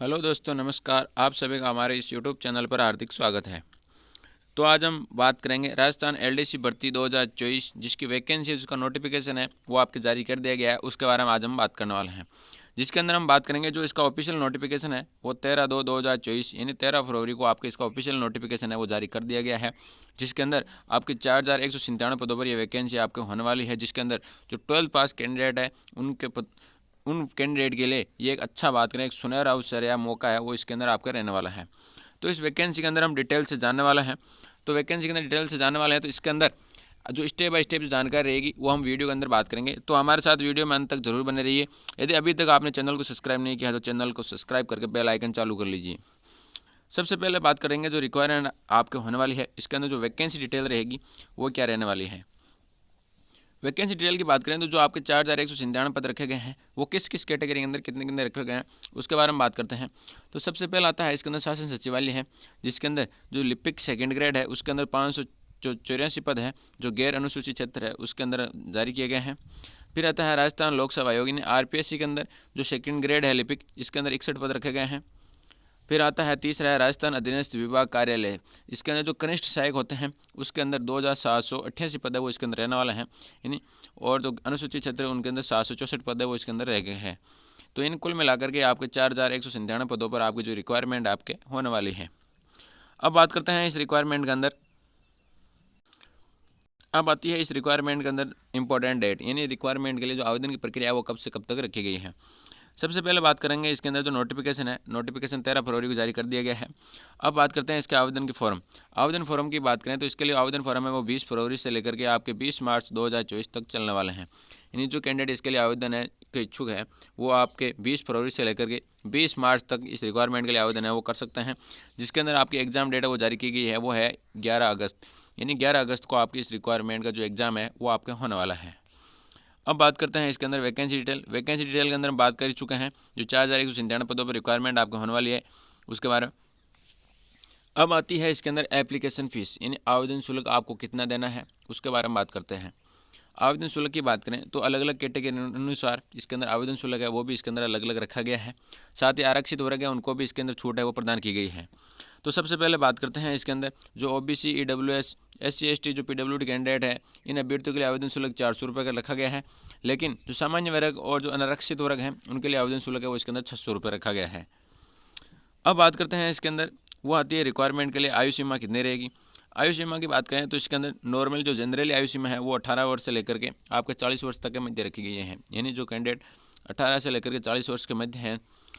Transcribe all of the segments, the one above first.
Hello दोस्तों, नमस्कार। आप सभी का हमारे इस यूट्यूब चैनल पर हार्दिक स्वागत है। तो आज हम बात करेंगे राजस्थान एलडीसी भर्ती 2024, जिसकी वैकेंसी उसका नोटिफिकेशन है वो आपके जारी कर दिया गया है। उसके बारे में आज हम बात करने वाले हैं, जिसके अंदर हम बात करेंगे जो इसका ऑफिशियल नोटिफिकेशन है वो 13/2/2024 यानी 13 फरवरी को आपके इसका ऑफिशियल नोटिफिकेशन है वो जारी कर दिया गया है। जिसके अंदर आपके 4197 पदों पर ये वैकेंसी आपके होने वाली है। जिसके अंदर जो 12th पास कैंडिडेट है उन कैंडिडेट के लिए ये एक अच्छा बात करें, एक सुनहरा अवसर या मौका है वो इसके अंदर आपका रहने वाला है। तो इस वैकेंसी के अंदर हम डिटेल से जानने वाला है। तो वैकेंसी के अंदर डिटेल से जानने वाले हैं, तो इसके अंदर जो स्टेप बाय स्टेप जो जानकारी रहेगी वो हम वीडियो के अंदर बात करेंगे। तो हमारे साथ वीडियो में अंत तक जरूर बने रहिए। यदि अभी तक आपने चैनल को सब्सक्राइब नहीं किया है तो चैनल को सब्सक्राइब करके बेल आइकन चालू कर लीजिए। सबसे पहले बात करेंगे जो रिक्वायरमेंट आपके होने वाली है, इसके अंदर जो वैकेंसी डिटेल रहेगी वो क्या रहने वाली है। वैकेंसी डिटेल की बात करें तो जो आपके 4197 पद रखे गए हैं वो किस किस कैटेगरी के अंदर कितने कितने रखे गए हैं उसके बारे में बात करते हैं। तो सबसे पहला आता है इसके अंदर शासन सचिवालय है, जिसके अंदर जो लिपिक सेकंड ग्रेड है उसके अंदर 584 पद है। जो गैर अनुसूचित क्षेत्र है उसके अंदर जारी किए गए हैं। फिर आता है राजस्थान लोक सेवा आयोग यानी आरपीएससी के अंदर जो सेकंड ग्रेड है लिपिक, इसके अंदर 61 पद रखे गए हैं। फिर आता है तीसरा है राजस्थान अधीनस्थ विभाग कार्यालय, इसके अंदर जो कनिष्ठ सहायक होते हैं उसके अंदर 2788 पद है वो इसके अंदर रहने वाला है यानी। और जो अनुसूचित क्षेत्र है उनके अंदर 764 पद है वो इसके अंदर रह गए हैं। तो इन कुल मिलाकर के आपके 4197 पदों पर आपकी जो रिक्वायरमेंट आपके होने वाली है। अब बात करते हैं इस रिक्वायरमेंट के अंदर। अब आती है इस रिक्वायरमेंट के अंदर इंपॉर्टेंट डेट, यानी रिक्वायरमेंट के लिए जो आवेदन की प्रक्रिया है वो कब से कब तक रखी गई है। सबसे पहले बात करेंगे इसके अंदर जो नोटिफिकेशन है, नोटिफिकेशन 13 फरवरी को जारी कर दिया गया है। अब बात करते हैं इसके आवेदन की फॉर्म। आवेदन फॉर्म की बात करें तो इसके लिए आवेदन फॉर्म है वो 20 फरवरी से लेकर के आपके 20 मार्च 2024 तक चलने वाले हैं। यानी जो कैंडिडेट इसके लिए आवेदन है के इच्छुक है वो आपके 20 फरवरी से लेकर के 20 मार्च तक इस रिक्वायरमेंट के लिए आवेदन है वो कर सकते हैं। जिसके अंदर आपकी एग्जाम डेट है वो जारी की गई है वो है 11 अगस्त, यानी 11 अगस्त को आपकी इस रिक्वायरमेंट का जो एग्ज़ाम है वो आपके होने वाला है। अब बात करते हैं इसके अंदर वैकेंसी डिटेल। वैकेंसी डिटेल के अंदर हम बात कर चुके हैं जो 4197 पदों पर रिक्वायरमेंट आपको होने वाली है उसके बारे में। अब आती है इसके अंदर एप्लीकेशन फ़ीस, यानी आवेदन शुल्क आपको कितना देना है उसके बारे में बात करते हैं। आवेदन शुल्क की बात करें तो अलग अलग कैटेगरी अनुसार इसके अंदर आवेदन शुल्क है वो भी इसके अंदर अलग अलग रखा गया है। साथ ही आरक्षित वर्ग है उनको भी इसके अंदर छूट है वो प्रदान की गई है। तो सबसे पहले बात करते हैं इसके अंदर जो ओबीसी, ईडब्ल्यूएस, एससी, एसटी जो पीडब्ल्यूडी कैंडिडेट है इन अभ्यर्थियों के लिए आवेदन शुल्क 400 रुपये का रखा गया है। लेकिन जो सामान्य वर्ग और जो अनारक्षित वर्ग हैं उनके लिए आवेदन शुल्क है वो इसके अंदर 600 रुपये रखा गया है। अब बात करते हैं इसके अंदर वो आती है रिक्वायरमेंट के लिए आयु सीमा कितनी रहेगी। आयु सीमा की बात करें तो इसके अंदर नॉर्मली जो जनरली आयु सीमा है वो 18 वर्ष से लेकर के आपके 40 वर्ष तक के मध्य रखी गई है। यानी जो कैंडिडेट 18 से लेकर के 40 वर्ष के मध्य हैं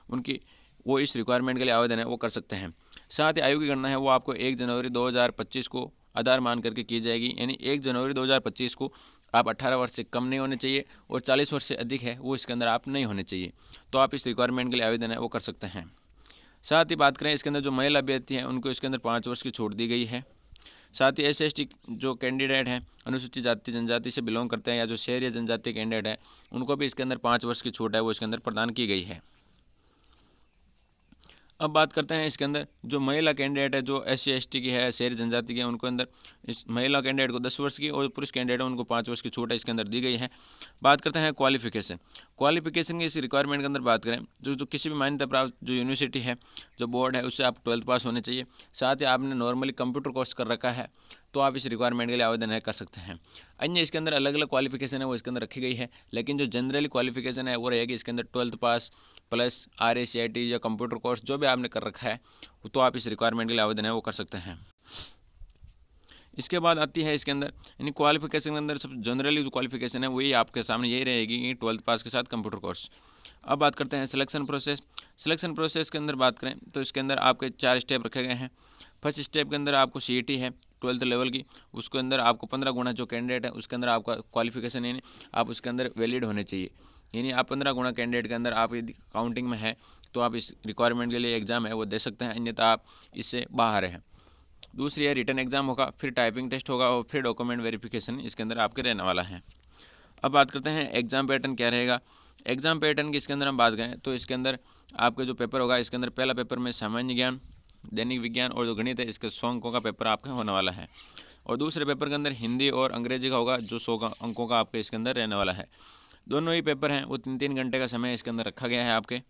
उनकी वो इस रिक्वायरमेंट के लिए आवेदन है वो कर सकते हैं। साथ ही आयु की गणना है वो आपको 1 जनवरी 2025 को आधार मान करके की जाएगी। यानी 1 जनवरी 2025 को आप 18 वर्ष से कम नहीं होने चाहिए और 40 वर्ष से अधिक है वो इसके अंदर आप नहीं होने चाहिए। तो आप इस रिक्वायरमेंट के लिए आवेदन है वो कर सकते हैं। साथ ही बात करें इसके अंदर जो महिला अभ्यर्थी हैं उनको इसके अंदर 5 वर्ष की छूट दी गई है। साथ ही एससी/एसटी जो कैंडिडेट हैं अनुसूचित जाति जनजाति से बिलोंग करते हैं या जो शहरी जनजाति कैंडिडेट हैं उनको भी इसके अंदर 5 वर्ष की छूट है वो इसके अंदर प्रदान की गई है। अब बात करते हैं इसके अंदर जो महिला कैंडिडेट है जो एससी/एसटी की है, शहरी जनजाति की है, उनको अंदर इस महिला कैंडिडेट को 10 वर्ष की और पुरुष कैंडिडेट है उनको 5 वर्ष की छूट है इसके अंदर दी गई है। बात करते हैं क्वालिफिकेशन की इस रिक्वायरमेंट के अंदर बात करें जो किसी भी मान्यता प्राप्त जो यूनिवर्सिटी है, जो बोर्ड है, उससे आप 12th पास होने चाहिए। साथ ही आपने नॉर्मली कंप्यूटर कोर्स कर रखा है तो आप इस रिक्वायरमेंट के लिए आवेदन है कर सकते हैं। अन्य इसके अंदर अलग अलग क्वालिफिकेशन है वो इसके अंदर रखी गई है, लेकिन जो जनरली क्वालिफिकेशन है वो रहेगी इसके अंदर 12th पास प्लस RACIT या कंप्यूटर कोर्स जो भी आपने कर रखा है तो आप इस रिक्वायरमेंट के लिए आवेदन है वो कर सकते हैं। इसके बाद आती है इसके अंदर यानी क्वालिफिकेशन के अंदर सब जनरली जो क्वालिफिकेशन है वही आपके सामने यही रहेगी कि 12th पास के साथ कंप्यूटर कोर्स। अब बात करते हैं सिलेक्शन प्रोसेस के अंदर बात करें तो इसके अंदर आपके 4 स्टेप रखे गए हैं। फर्स्ट स्टेप के अंदर आपको CET है 12th लेवल की, उसके अंदर आपको 15 गुना जो कैंडिडेट है उसके अंदर आपका क्वालिफिकेशन यानी आप उसके अंदर वैलिड होने चाहिए। यानी आप 15 गुना कैंडिडेट के अंदर आप यदि काउंटिंग में है तो आप इस रिक्वायरमेंट के लिए एग्ज़ाम है वो दे सकते हैं, अन्यथा आप इससे बाहर हैं। दूसरी है रिटन एग्ज़ाम होगा, फिर टाइपिंग टेस्ट होगा और फिर डॉक्यूमेंट वेरिफिकेशन इसके अंदर आपके रहने वाला है। अब बात करते हैं एग्ज़ाम पैटर्न क्या रहेगा। एग्ज़ाम पैटर्न की इसके अंदर हम बात करें तो इसके अंदर आपके जो पेपर होगा इसके अंदर पहला पेपर में सामान्य ज्ञान, दैनिक विज्ञान और जो गणित है इसके 100 अंकों का पेपर आपका होने वाला है। और दूसरे पेपर के अंदर हिंदी और अंग्रेजी का होगा जो 100 अंकों का आपके इसके अंदर रहने वाला है। दोनों ही पेपर हैं वो 3-3 घंटे का समय इसके अंदर रखा गया है आपके।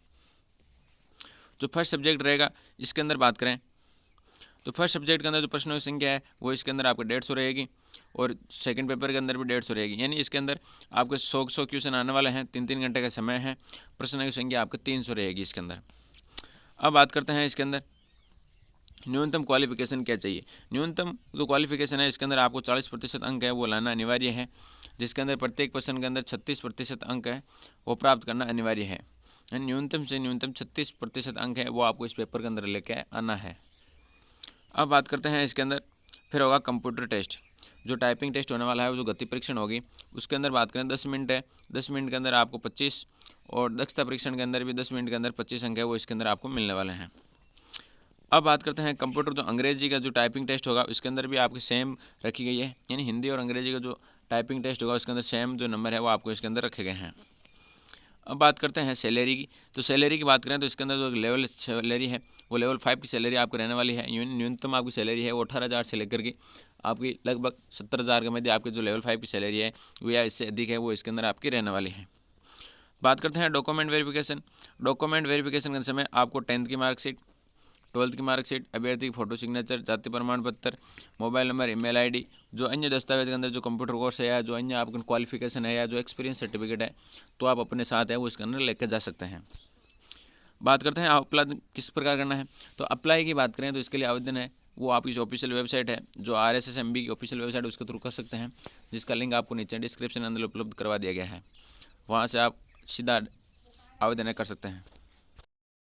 जो फर्स्ट सब्जेक्ट रहेगा इसके अंदर बात करें तो फर्स्ट सब्जेक्ट के अंदर जो प्रश्नों की संख्या है वो इसके अंदर आपको 150 रहेगी, और सेकंड पेपर के अंदर भी 150 रहेगी, यानी इसके अंदर आपके 100 क्वेश्चन आने वाले हैं, 3-3 घंटे का समय है, प्रश्नों की संख्या आपको 300 रहेगी इसके अंदर। अब बात करते हैं इसके अंदर न्यूनतम क्वालिफिकेशन क्या चाहिए। न्यूनतम जो क्वालिफिकेशन है इसके अंदर आपको 40% अंक है वो लाना अनिवार्य है, जिसके अंदर प्रत्येक प्रश्न के अंदर 36% अंक है वो प्राप्त करना अनिवार्य है। न्यूनतम से न्यूनतम 36% अंक है वो आपको इस पेपर के अंदर लेके आना है। अब बात करते हैं इसके अंदर फिर होगा कंप्यूटर टेस्ट, जो टाइपिंग टेस्ट होने वाला है, वो जो गति परीक्षण होगी उसके अंदर बात करें 10 मिनट है, 10 मिनट के अंदर आपको 25, और दक्षता परीक्षण के अंदर भी 10 मिनट के अंदर 25 अंक है वो इसके अंदर आपको मिलने वाले हैं। अब बात करते हैं कंप्यूटर जो अंग्रेजी का जो टाइपिंग टेस्ट होगा उसके अंदर भी आपकी सेम रखी गई है, यानी हिंदी और अंग्रेजी का जो टाइपिंग टेस्ट होगा उसके अंदर सेम जो नंबर है वो आपको इसके अंदर रखे गए हैं। अब बात करते हैं सैलरी की, तो सैलरी की बात करें तो इसके अंदर जो लेवल सैलरी है वो लेवल 5 की सैलरी आपको रहने वाली है। न्यूनतम आपकी सैलरी है वो 18,000 से लेकर के आपकी लगभग 70,000 के मध्य आपकी जो लेवल 5 की सैलरी है वो या इससे अधिक है वो इसके अंदर आपकी रहने वाली है। बात करते हैं डॉक्यूमेंट वेरिफिकेशन। डॉक्यूमेंट वेरिफिकेशन के समय आपको 10th की मार्कशीट, 12th की मार्कशीट, अभ्यर्थी की फोटो सिग्नेचर, जाति प्रमाण पत्र, मोबाइल नंबर, ईमेल आईडी, जो अन्य दस्तावेज के अंदर जो कंप्यूटर कोर्स है या जो अन्य आपका क्वालिफिकेशन है या जो एक्सपीरियंस सर्टिफिकेट है तो आप अपने साथ है वो इसके अंदर लेकर जा सकते हैं। बात करते हैं अप्लाई किस प्रकार करना है, तो अप्लाई की बात करें तो इसके लिए आवेदन है वो आपकी जो ऑफिशियल वेबसाइट है, जो RSSMB की ऑफिशियल वेबसाइट है उसके थ्रू कर सकते हैं, जिसका लिंक आपको नीचे डिस्क्रिप्शन अंदर उपलब्ध करवा दिया गया है, वहाँ से आप सीधा आवेदन कर सकते हैं।